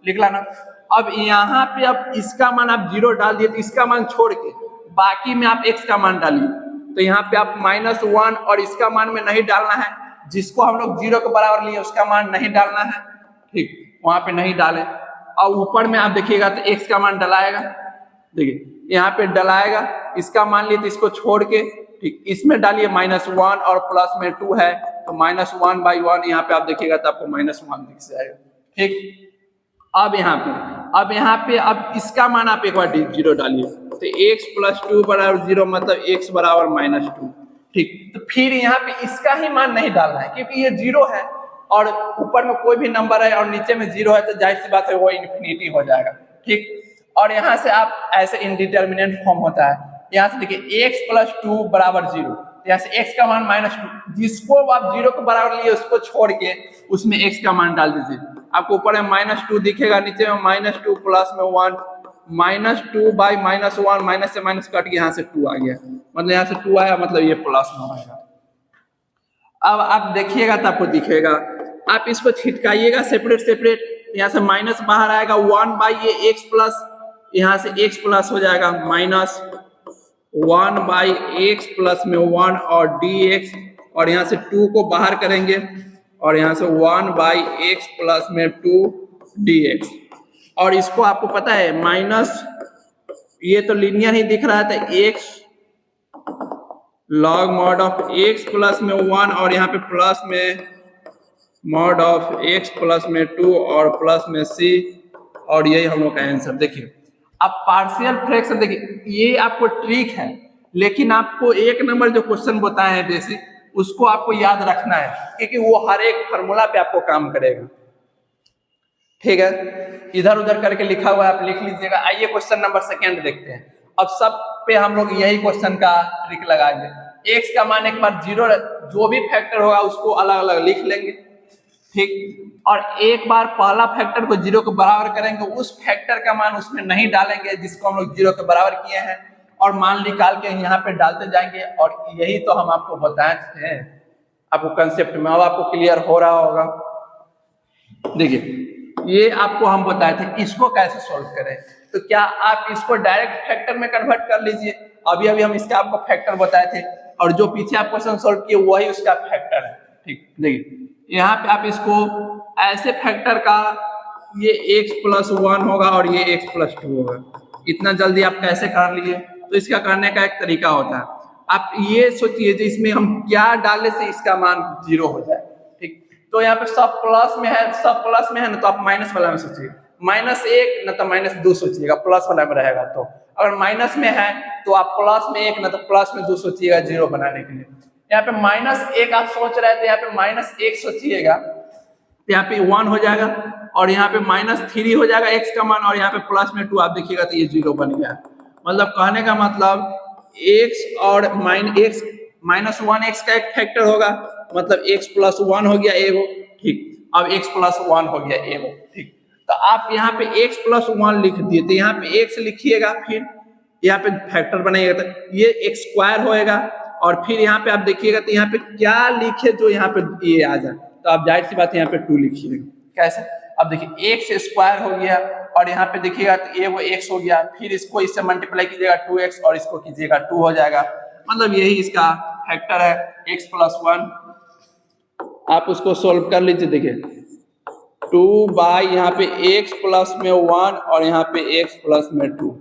लिखला ना। अब यहाँ पे अब इसका मान आप 0 डाल दिए, तो इसका मान छोड़ के बाकी में आप x का मान डालिए। तो यहाँ पे आप -1 और इसका मान में नहीं डालना है, जिसको हम लोग 0 के बराबर लिए उसका मान नहीं डालना है, ठीक, वहां पे नहीं डाले। और ऊपर में आप देखिएगा तो x का मान डलाएगा, देखिए यहाँ पे डलाएगा, इसका मान लिए तो इसको छोड़ के, ठीक, इसमें डालिए -1 और प्लस में 2 है, तो -1/1 यहाँ पे आप देखिएगा तो आपको -1 दिख जाएगा, ठीक। अब यहाँ पे अब इसका मान आप एक बार 0 डालिए, तो x + 2 = 0, मतलब x = -2, ठीक। तो फिर यहाँ पे इसका ही मान नहीं डालना है, क्योंकि ये 0 है और ऊपर में कोई भी नंबर है और नीचे में 0 है, तो जाहिर सी बात है वो इन्फिनिटी हो जाएगा, ठीक। और यहाँ से आप ऐसे इनडिटर्मिनेट फॉर्म होता है, यहाँ से देखिए x + 2 = 0, यहाँ से x का मान -2, जिसको आप 0 के बराबर लिए उसको छोड़ के उसमें x का मान डाल दीजिए, आपको ऊपर में -2 दिखेगा, नीचे में -2 प्लस में 1, -2/-1, माइनस से माइनस कट के यहाँ से 2 आ गया, मतलब यहाँ से 2 आया, मतलब ये प्लस में आएगा। अब आप देखिएगा तो आपको दिखेगा, आप इसको छिटकाइएगा सेपरेट, यहाँ से माइनस बाहर आएगा, 1/x प्लस, यहाँ से x प्लस हो जाएगा -1/x प्लस में 1 और dx, और यहाँ से 2 को बाहर करेंगे और यहाँ से 1/x प्लस में 2 dx। और इसको आपको पता है माइनस, ये तो लीनियर ही दिख रहा है, तो x log mod of x plus में 1 और यहाँ पे प्लस में mod ऑफ x प्लस में 2 और प्लस में c, और यही हम लोग का आंसर। देखिए अब पार्शियल फ्रैक्शन, देखिए ये आपको ट्रिक है, लेकिन आपको 1 नंबर जो क्वेश्चन बताए हैं बेसिक, उसको आपको याद रखना है, क्योंकि वो हर एक फार्मूला पे आपको काम करेगा, ठीक है। इधर उधर करके लिखा हुआ है, आप लिख लीजिएगा। आइए क्वेश्चन नंबर 2 देखते हैं। अब सब पे हम लोग यही क्वेश्चन का ट्रिक लगाएंगे। x का मान एक बार 0, जो भी फैक्टर होगा उसको अलग अलग लिख लेंगे, ठीक। और एक बार पहला फैक्टर को 0 के बराबर करेंगे, उस फैक्टर का मान उसमें नहीं डालेंगे जिसको हम लोग 0 के बराबर किए हैं, और मान निकाल के यहाँ पे डालते जाएंगे। और यही तो हम आपको बताए थे, आपको कंसेप्ट में अब आपको क्लियर हो रहा होगा। देखिए ये आपको हम बताए थे, इसको कैसे सॉल्व करें, तो क्या आप इसको डायरेक्ट फैक्टर में कन्वर्ट कर लीजिए। अभी हम इसका आपको फैक्टर बताए थे, और जो पीछे आप क्वेश्चन सॉल्व किए वही उसका फैक्टर है, ठीक। देखिए यहाँ पे आप इसको ऐसे फैक्टर का, ये x + 1 होगा और ये x + 2 होगा, इतना जल्दी आप कैसे कर लिए। तो इसका करने का एक तरीका होता है, आप ये सोचिए जो इसमें हम क्या डालने से इसका मान 0 हो जाए, ठीक। तो यहाँ पे सब प्लस में है ना, तो आप माइनस वाला में सोचिए, -1 न तो -2 सोचिएगा, प्लस वाला में रहेगा। तो अगर माइनस में है तो आप प्लस में 1 न तो प्लस में 2 सोचिएगा 0 बनाने के लिए। यहाँ पे -1 आप सोच रहे थे, यहाँ पे -1 सोचिएगा, यहाँ पे 1 हो जाएगा, और यहाँ पे -3 हो जाएगा x का मान, और यहाँ पे प्लस में 2 आप देखिएगा तो ये 0 बन गया। मतलब कहने का मतलब x और -1x का एक फैक्टर होगा, मतलब x + 1 हो गया एगो, ठीक। अब x + 1 हो गया एगो, ठीक। तो आप यहाँ पे x + 1 लिख दिए, तो यहाँ पे x लिखिएगा, फिर यहाँ पे फैक्टर बनाइएगा तो ये x² होएगा, और फिर यहाँ पे आप देखिएगा तो यहाँ पे क्या लिखे जो यहाँ पे ये आ जाए, तो आप जाहिर सी बात यहाँ पे 2 लिखिएगा। कैसे, अब देखिए x² हो गया, और यहाँ पे देखिएगा तो ये वो x हो गया, फिर इसको इससे मल्टीप्लाई कीजिएगा 2x, और इसको कीजिएगा 2 हो जाएगा, मतलब यही इसका फैक्टर है x + 1। आप उसको सोल्व कर लीजिए। देखिए 2 यहाँ पे x प्लस में 1 और यहाँ पे x प्लस में 2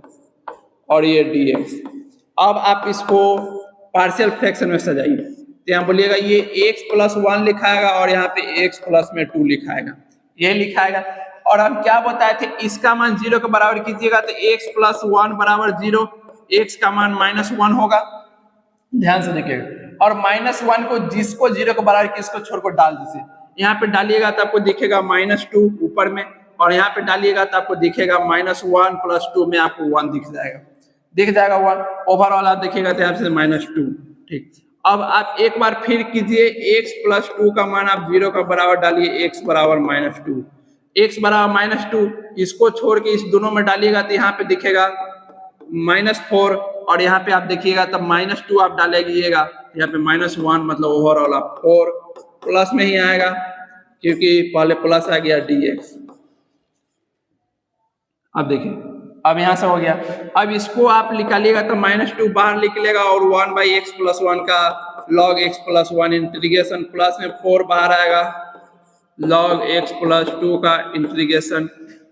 और ये dx। अब आप इसको पार्शियल फ्रैक्शन में सजाइए, तो यहाँ बोलिएगा ये x + 1 लिखाएगा और यहाँ पे x प्लस में 2 लिखाएगा, ये लिखाएगा। और हम क्या बताए थे, इसका मान 0 के बराबर कीजिएगा तो x + 1 = 0, x का मान -1 होगा, ध्यान से देखिएगा। और -1 को जिसको 0 के बराबर किसको छोड़ को डाल दीजिए, यहाँ पे डालिएगा तो आपको दिखेगा -2 ऊपर में, और यहाँ पे डालिएगा तो आपको दिखेगा -1 + 2 में आपको 1 दिख जाएगा 1 ओवरऑल आप देखिएगा तो यहाँ से -2, ठीक। अब आप एक बार फिर कीजिए, x + 2 का मान आप 0 का बराबर डालिए, x = -2, x = -2, इसको छोड़ के इस दोनों में डालिएगा तो यहाँ पे दिखेगा -4, और यहाँ पे आप देखिएगा तब -2 आप डालेगिएगा, यहाँ पे -1, मतलब ओवरऑल आप 4 प्लस में ही आएगा, क्योंकि पहले प्लस आ गया dx। अब देखिए, अब यहाँ से हो गया। अब इसको आप निकालिएगा तो -2 बाहर निकलेगा और 1/x+1 का log x+1 इंटीग्रेशन प्लस में 4 बाहर आएगा log x+2 का इंटीग्रेशन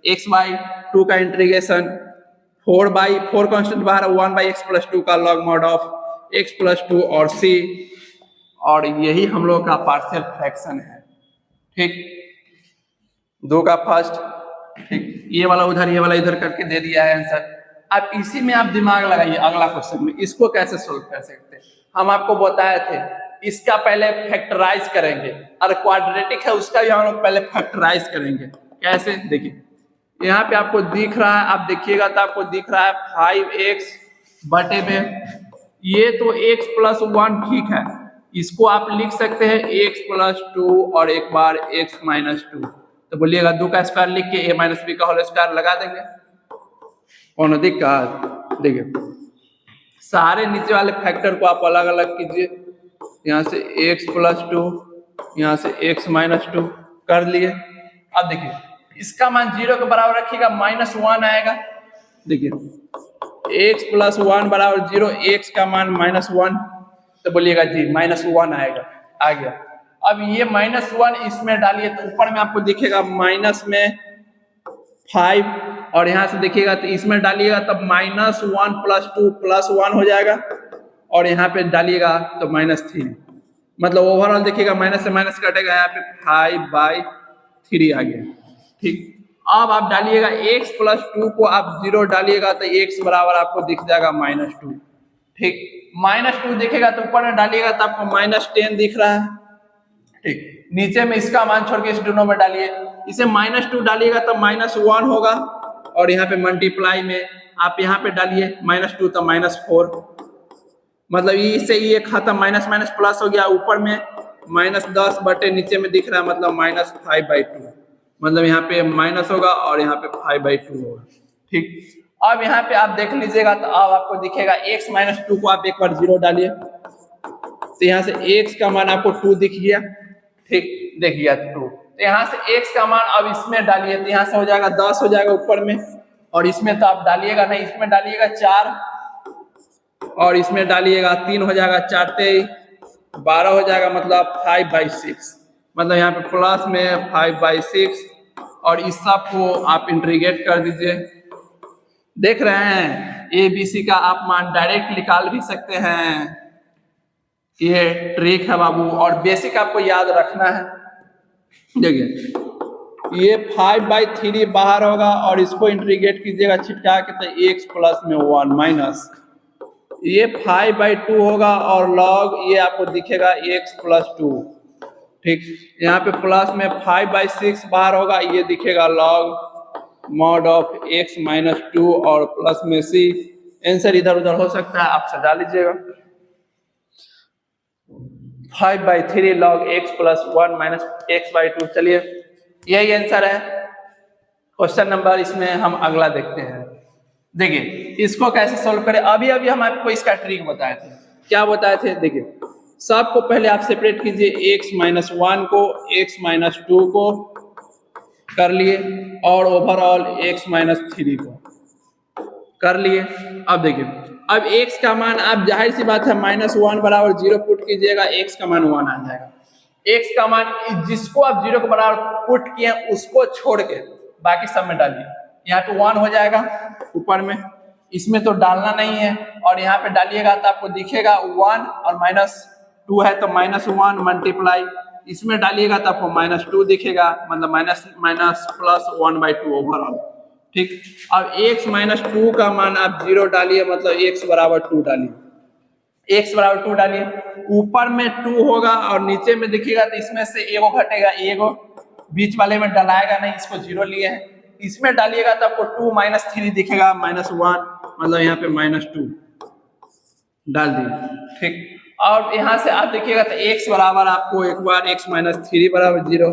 x/2 का इंटीग्रेशन 4/4 कांस्टेंट बाहर 1/x+2 का log mod ऑफ x+2 और c, और यही हम लोग का पार्शियल फ्रैक्शन है। ठीक, 2 का फर्स्ट, ठीक, ये वाला उधर ये वाला इधर करके दे दिया है आंसर। अब इसी में आप दिमाग लगाइए अगला क्वेश्चन में इसको कैसे सोल्व कर सकते हैं। हम आपको बताए थे इसका पहले फैक्टराइज करेंगे और क्वाड्रेटिक है उसका भी हम लोग पहले फैक्टराइज करेंगे। कैसे, देखिए यहाँ पे आपको दिख रहा है, आप देखिएगा तो आपको दिख रहा है 5x बटे में ये तो x+1 ठीक है, इसको आप लिख सकते हैं x+2 और एक बार x-2, तो बोलिएगा 2 का स्क्वायर लिख के a-b का होल स्क्वायर लगा देंगे, कौन दिक्कत। देखिए सारे नीचे वाले फैक्टर को आप अलग अलग कीजिए, यहाँ से x+2 यहाँ से x-2 कर लिए। अब देखिए इसका मान 0 के बराबर रखिएगा -1 आएगा। देखिए x+1 बराबर 0, x का मान -1, तो बोलिएगा जी -1 आएगा, आ गया। अब ये -1 इसमें डालिए तो ऊपर में आपको दिखेगा माइनस में 5 और यहाँ से देखिएगा तो इसमें डालिएगा तब -1 + 2 + 1 हो जाएगा और यहाँ पे डालिएगा तो -3, मतलब ओवरऑल देखिएगा माइनस से माइनस कटेगा, यहाँ पे 5/3 आ गया। ठीक, अब आप डालिएगा x+2 को आप 0 डालिएगा तो x बराबर आपको दिख जाएगा -2। ठीक, -2 दिखेगा तो ऊपर में डालिएगा तो आपको -10 दिख रहा है। ठीक, नीचे में इसका मान छोड़ के इस दोनों में डालिए, इसे -2 डालिएगा तो -1 होगा और यहाँ पे मल्टीप्लाई में आप यहाँ पे डालिए -2 तो -4, मतलब इससे ये खत्म, माइनस माइनस प्लस हो गया, ऊपर में -10 बटे नीचे में दिख रहा है मतलब -5/2, मतलब यहाँ पे माइनस होगा और यहाँ पे 5/2 होगा। ठीक, अब यहाँ पे आप देख लीजिएगा तो अब आपको दिखेगा x-2 को आप एक बार 0 डालिए तो यहाँ से x का मान आपको 2 दिख गया। ठीक, देख गया 2, तो यहाँ से x का मान अब इसमें डालिए तो यहाँ से हो जाएगा 10 हो जाएगा ऊपर में, और इसमें तो आप डालिएगा नहीं, इसमें डालिएगा 4 और इसमें डालिएगा 3 हो जाएगा, 4 × 12 हो जाएगा, मतलब 5/6, मतलब यहाँ पे प्लस में 5/6 और इस सब को आप इंटीग्रेट कर दीजिए। देख रहे हैं ABC का आप मान डायरेक्ट निकाल भी सकते हैं, ये ट्रिक है बाबू, और बेसिक आपको याद रखना है। देखिए ये 5/3 बाहर होगा और इसको इंटीग्रेट कीजिएगा छिटका के तो x प्लस में 1 माइनस ये 5/2 होगा और log ये आपको दिखेगा x+2। ठीक, यहाँ पे प्लस में 5/6 बाहर होगा, ये दिखेगा log mod ऑफ x-2 और प्लस में c। आंसर इधर उधर हो सकता है, आप सजा लीजिएगा। 5/3 log x+1 माइनस x/2। चलिए यही आंसर है क्वेश्चन नंबर। इसमें हम अगला देखते हैं। देखिए इसको कैसे सोल्व करें, अभी हम आपको इसका ट्रिक बताए थे। क्या बताए थे, देखिए सबको पहले आप सेपरेट कीजिए, x-1 को x-2 को कर लिए और ओवरऑल x-3 को कर लिए। अब देखिए अब x का मान आप जाहिर सी बात है -1 बराबर 0 पुट कीजिएगा, x का मान 1 आ जाएगा। x का मान जिसको आप 0 के बराबर पुट किए उसको छोड़ के बाकी सब में डालिए, यहाँ पे 1 हो जाएगा ऊपर में, इसमें तो डालना नहीं है, और यहाँ पे डालिएगा तो आपको दिखेगा 1 और -2 है तो -1 मल्टीप्लाई, इसमें डालिएगा तो आपको -2 दिखेगा, मतलब माइनस प्लस 1/2 ओवरऑल। ठीक, अब x-2 का मान आप 0 डालिए, मतलब x बराबर 2 डालिए, x बराबर 2 डालिए, ऊपर में 2 होगा और नीचे में देखिएगा तो इसमें से एगो घटेगा, एगो बीच वाले में डलाएगा नहीं, इसको 0 लिए हैं, इसमें डालिएगा तो आपको 2 - 3 दिखेगा, -1 मतलब यहाँ पे -2 डाल दिए। ठीक, और यहाँ से आप देखिएगा तो x बराबर आपको एक बार x-3 बराबर 0,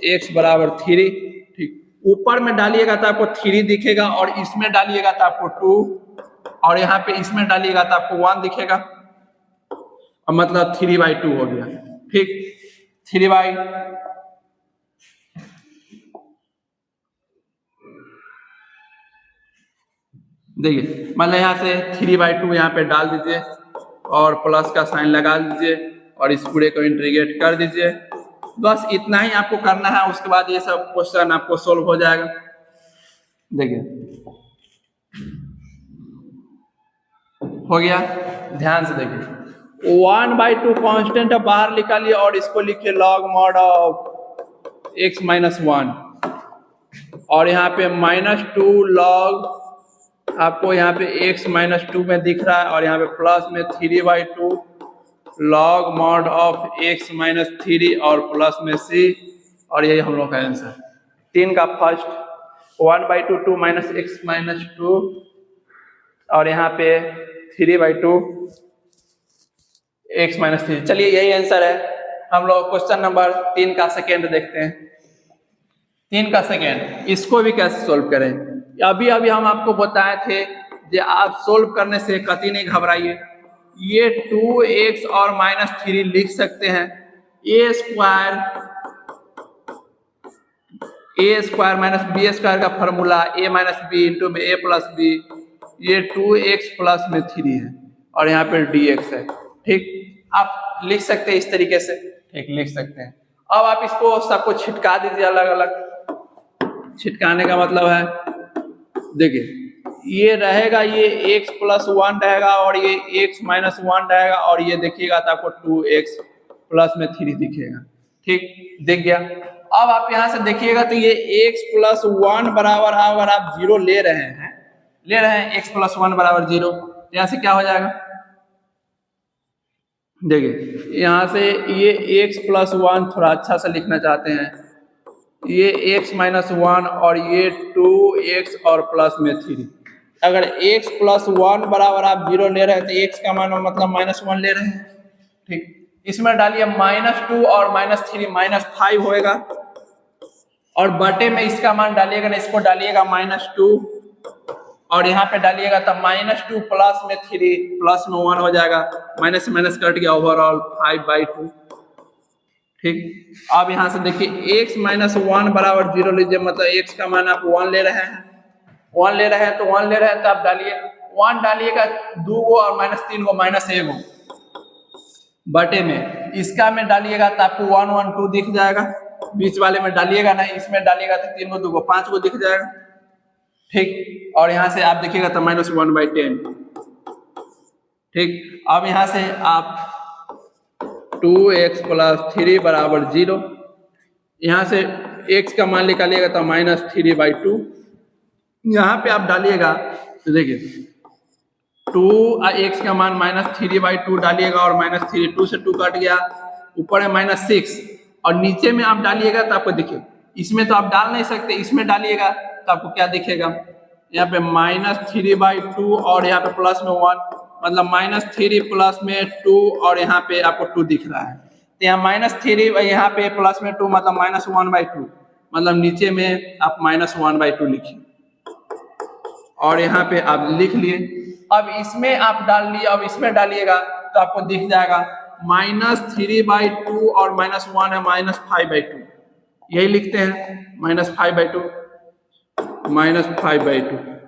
x बराबर 3। ठीक, ऊपर में डालिएगा तो आपको 3 दिखेगा और इसमें डालिएगा तो आपको 2 और यहाँ पे इसमें डालिएगा तो आपको 1 दिखेगा, और मतलब 3/2 हो गया। ठीक, 3 देखिए मतलब यहाँ से 3/2 यहाँ पे डाल दीजिए और प्लस का साइन लगा दीजिए और इस पूरे को इंटीग्रेट कर दीजिए। बस इतना ही आपको करना है, उसके बाद ये सब क्वेश्चन आपको सोल्व हो जाएगा। देखिए हो गया, ध्यान से देखिए 1/2 कांस्टेंट बाहर निकालिए और इसको लिखिए log mod of x minus 1 और यहाँ पे -2 लॉग आपको यहाँ पे x माइनस 2 में दिख रहा है और यहाँ पे प्लस में 3/2 log mod of x minus 3 और प्लस में c और यही हम लोग का आंसर 3 का फर्स्ट 1/2 2 माइनस x माइनस 2 और यहाँ पे 3/2 x माइनस 3। चलिए यही आंसर है। हम लोग क्वेश्चन नंबर 3 का सेकेंड देखते हैं। 3 का सेकेंड, इसको भी कैसे सोल्व करें। अभी हम आपको बताए थे कि आप सोल्व करने से कतई नहीं घबराइए। ये 2x और -3 लिख सकते हैं। a square minus b square का formula a minus b into में a प्लस b, ये 2x प्लस में 3 है और यहाँ पे dx है। ठीक, आप लिख सकते हैं इस तरीके से। ठीक, लिख सकते हैं। अब आप इसको सबको छिटका दीजिए अलग अलग। छिटकाने का मतलब है, देखिए ये रहेगा, ये x प्लस 1 रहेगा और ये x माइनस 1 रहेगा और ये देखिएगा तो आपको 2x प्लस में 3 दिखेगा। ठीक, दिख गया। अब आप यहाँ से देखिएगा तो ये x प्लस 1 बराबर, अगर आप 0 ले रहे हैं x प्लस 1 बराबर 0, तो यहाँ से क्या हो जाएगा। देखिए यहाँ से ये x प्लस 1 थोड़ा अच्छा से लिखना चाहते हैं, ये x माइनस 1 और ये 2x और प्लस में 3। अगर x प्लस 1 बराबर आप 0 ले रहे हैं तो x का मान मतलब -1 ले रहे हैं। ठीक, इसमें डालिए -2 और -3 -5 होएगा और बटे में इसका मान डालिएगा ना, इसको डालिएगा -2 और यहाँ पे डालिएगा तब -2 प्लस में 3 प्लस में 1 हो जाएगा, माइनस से माइनस कट गया, ओवरऑल 5/2। ठीक, अब यहाँ से देखिए x माइनस 1 बराबर 0 लीजिए, मतलब x का मान आप 1 ले रहे हैं, तो 1 ले रहे हैं तो आप डालिए 1 डालिएगा 2 को और -3 को -1 को बटे में इसका में डालिएगा तो आपको 1 1 2 दिख जाएगा। बीच वाले में डालिएगा नहीं, इसमें डालिएगा तो 3 को 2 को 5 को दिख जाएगा। ठीक, और यहाँ से आप देखिएगा तो -1/10। ठीक, अब यहाँ से आप 2x प्लस 3 बराबर 0, यहाँ से x का मान निकालिएगा तो -3/2। यहाँ पे आप डालिएगा तो देखिए 2x का मान -3/2 डालिएगा और -3 2 से 2 कट गया, ऊपर है -6 और नीचे में आप डालिएगा तो आपको देखिए, इसमें तो आप डाल नहीं सकते, इसमें डालिएगा तो आपको क्या दिखेगा, यहाँ पे -3/2 और यहाँ पे प्लस में 1, मतलब -3 प्लस में 2 और यहाँ पे आपको 2 दिख रहा है। तो यहाँ -3 यहाँ पे प्लस में 2 मतलब -1/2, मतलब नीचे में आप -1/2 लिखिए और यहाँ पे आप लिख लिए। अब इसमें आप डाल लिए, अब इसमें डालिएगा तो आपको दिख जाएगा -3/2 और -1 है -5/2, यही लिखते हैं -5/2।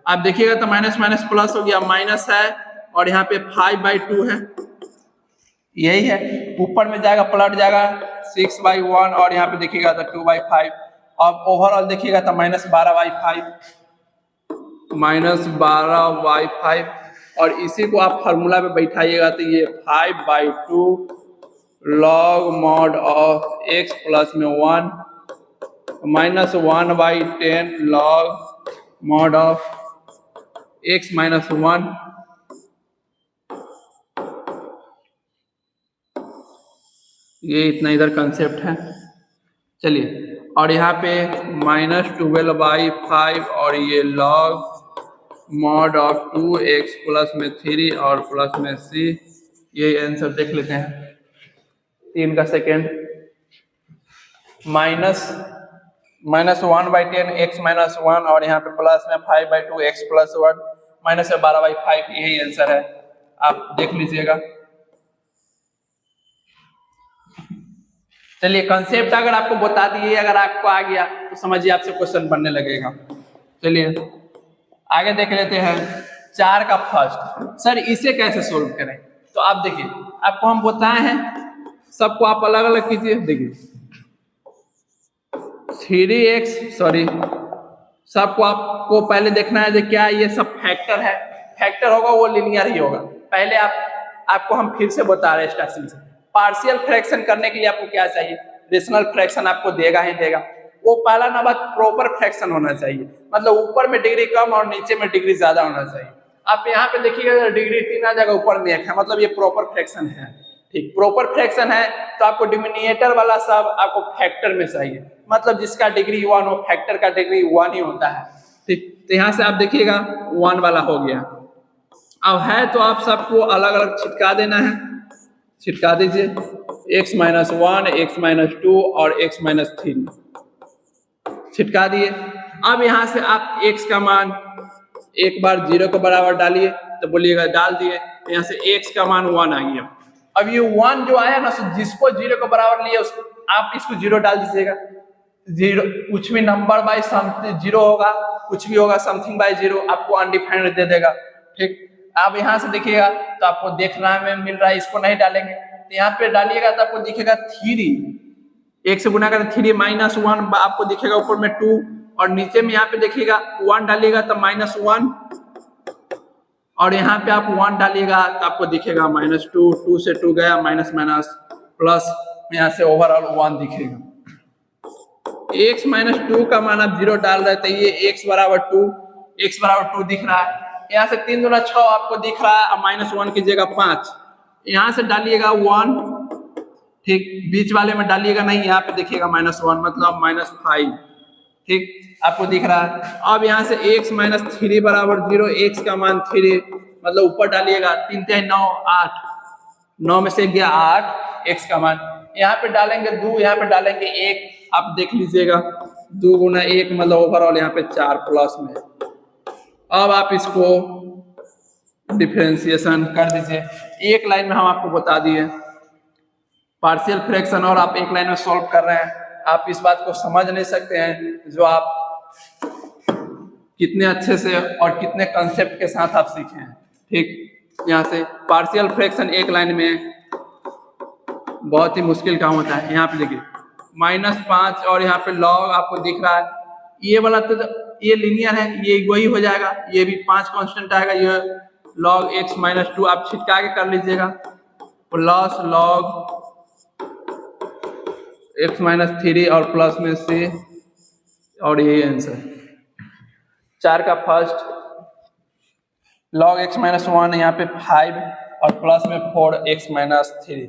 आप देखिएगा तो माइनस माइनस प्लस हो गया, माइनस है और यहाँ पे 5/2 है, यही है। ऊपर में जाएगा पलट जाएगा 6/1 और यहाँ पे देखिएगा तो 2/5। अब ओवरऑल देखिएगा तो -12/5 और इसी को आप फार्मूला में बैठाइएगा तो ये 5/2 log mod of x plus में 1 -1/10 log mod of x minus 1 ये इतना इधर कंसेप्ट है। चलिए, और यहाँ पे -12/5 और ये log mod of 2x plus में 3 और प्लस में c, ये आंसर देख लेते हैं 3 का सेकेंड। -1/10 x माइनस 1 और यहाँ पे प्लस में 5/2 x प्लस 1 माइनस 12/5, यही आंसर है, आप देख लीजिएगा। चलिए, कंसेप्ट अगर आपको बता दिए, अगर आपको आ गया तो समझिए आपसे क्वेश्चन बनने लगेगा। चलिए आगे देख लेते हैं 4 का फर्स्ट। सर इसे कैसे सोल्व करें? तो आप देखिए, आपको हम बताए हैं, सबको आप अलग अलग कीजिए। देखिए 3x, सॉरी, सबको आपको पहले देखना है कि क्या ये सब फैक्टर है। फैक्टर होगा वो लीनियर ही होगा। पहले आपको हम फिर से बता रहे हैं स्टार्टिंग से। पार्शियल फ्रैक्शन करने के लिए आपको क्या चाहिए? रेशनल फ्रैक्शन आपको देगा ही देगा। वो पहला नंबर प्रॉपर फ्रैक्शन होना चाहिए, मतलब ऊपर में डिग्री कम और नीचे में डिग्री ज्यादा होना चाहिए। आप यहाँ पे देखिएगा डिग्री 3 आ जाएगा, ऊपर में 1 है, मतलब ये प्रॉपर फ्रैक्शन है। ठीक, प्रॉपर फ्रैक्शन है तो आपको डिनोमिनेटर वाला सब आपको फैक्टर में चाहिए, मतलब जिसका डिग्री 1 हो, फैक्टर का डिग्री 1 ही होता है। ठीक, तो यहाँ से आप देखिएगा 1 वाला हो गया। अब है तो आप सबको अलग अलग छिटका देना है, छिटका दीजिए। x - 1, x - 2 और x - 3 छिटका दिए। अब यहाँ से आप x का मान एक बार 0 के बराबर डालिए, तो बोलिएगा डाल दिए, यहाँ से x का मान 1 आ गया। अब ये 1 जो आया ना, जिसको 0 के बराबर लिया उसको आप इसको 0 डाल दीजिएगा। 0 कुछ भी नंबर बाय समथिंग 0 होगा, कुछ भी होगा समथिंग बाय 0 आपको अनडिफाइंड दे देगा। ठीक, आप यहाँ से देखिएगा तो आपको देखना में मिल रहा है, इसको नहीं डालेंगे तो यहाँ पे डालिएगा तो आपको दिखेगा 3, 1 से गुना करें 3 - 1 आपको दिखेगा ऊपर में 2, और नीचे में यहाँ पे देखिएगा 1 डालिएगा तो -1, और यहाँ पे आप 1 डालिएगा तो आपको दिखेगा -2, 2 से 2 गया माइनस माइनस प्लस, यहाँ से ओवरऑल 1 दिखेगा। x - 2 का मान आप 0 डाल रहे थे, ये x बराबर 2 दिख रहा है। यहाँ से 3 दूना 6 आपको दिख रहा है, अब -1 की जगह 5, यहाँ से डालिएगा 1। ठीक, बीच वाले में डालिएगा नहीं, यहाँ पे देखिएगा -1 मतलब -5। ठीक, आपको दिख रहा है। अब यहाँ से x - 3 बराबर 0, x का मान 3 मतलब ऊपर डालिएगा, 3 × 9 8, 9 में से गया 8 x का मान, यहाँ पे डालेंगे 2, यहाँ पे डालेंगे 1, आप देख लीजिएगा 2 × 1 मतलब ओवरऑल यहाँ पे 4 प्लस में। अब आप इसको डिफरेंशिएशन कर दीजिए। एक लाइन में हम आपको बता दिए पार्शियल फ्रैक्शन, और आप एक लाइन में सॉल्व कर रहे हैं। आप इस बात को समझ नहीं सकते हैं जो आप कितने अच्छे से और कितने कंसेप्ट के साथ आप सीखे हैं। ठीक, यहाँ से पार्शियल फ्रैक्शन एक लाइन में बहुत ही मुश्किल काम होता है। यहाँ पे देखिए -5 और यहाँ पे लॉग आपको दिख रहा है, ये वाला तो ये लीनियर है, ये वही हो जाएगा, ये भी 5 कांस्टेंट आएगा, ये log x - 2 आप छिटका के कर लीजिएगा, प्लस log x - 3 और प्लस में से, और यही आंसर 4 का फर्स्ट, log x - 1 यहाँ पे 5 और प्लस में 4x - 3।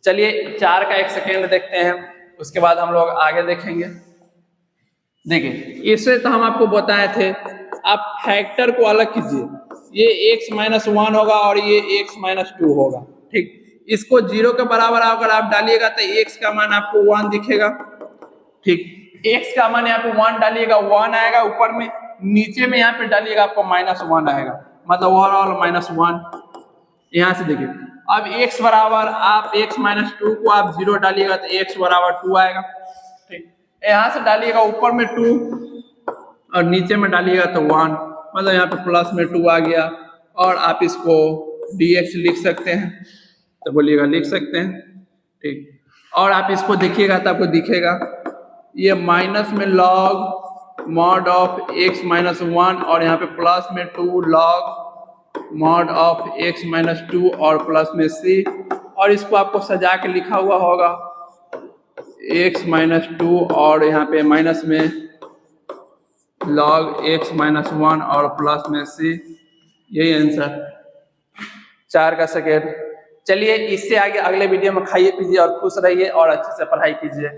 चलिए 4 का 1 सेकेंड देखते हैं, उसके बाद हम लोग आगे देखेंगे। देखिए इससे तो हम आपको बताए थे, आप फैक्टर को अलग कीजिए, ये x - 1 होगा और ये x - 2 होगा। ठीक, इसको 0 के बराबर अगर आप डालिएगा तो x का मान आपको 1 दिखेगा। ठीक, x का मान यहाँ पे 1 डालिएगा 1 आएगा ऊपर में, नीचे में यहाँ पे डालिएगा आपको -1 आएगा, मतलब ओवरऑल -1। यहाँ से देखिए अब x बराबर आप x - 2 को आप 0 डालिएगा तो x बराबर 2 आएगा। ठीक, यहाँ से डालिएगा ऊपर में 2 और नीचे में डालिएगा तो 1, मतलब यहाँ पे प्लस में 2 आ गया, और आप इसको dx लिख सकते हैं, तो बोलिएगा लिख सकते हैं। ठीक, और आप इसको देखिएगा तो आपको दिखेगा ये माइनस में log mod ऑफ x - 1 और यहाँ पे प्लस में 2 log mod ऑफ x - 2 और प्लस में c, और इसको आपको सजा के लिखा हुआ होगा x - 2 और यहाँ पे माइनस में log x - 1 और प्लस में c, यही आंसर 4 का सेकेंड। चलिए इससे आगे अगले वीडियो में खाइए पीजिए और खुश रहिए और अच्छे से पढ़ाई कीजिए।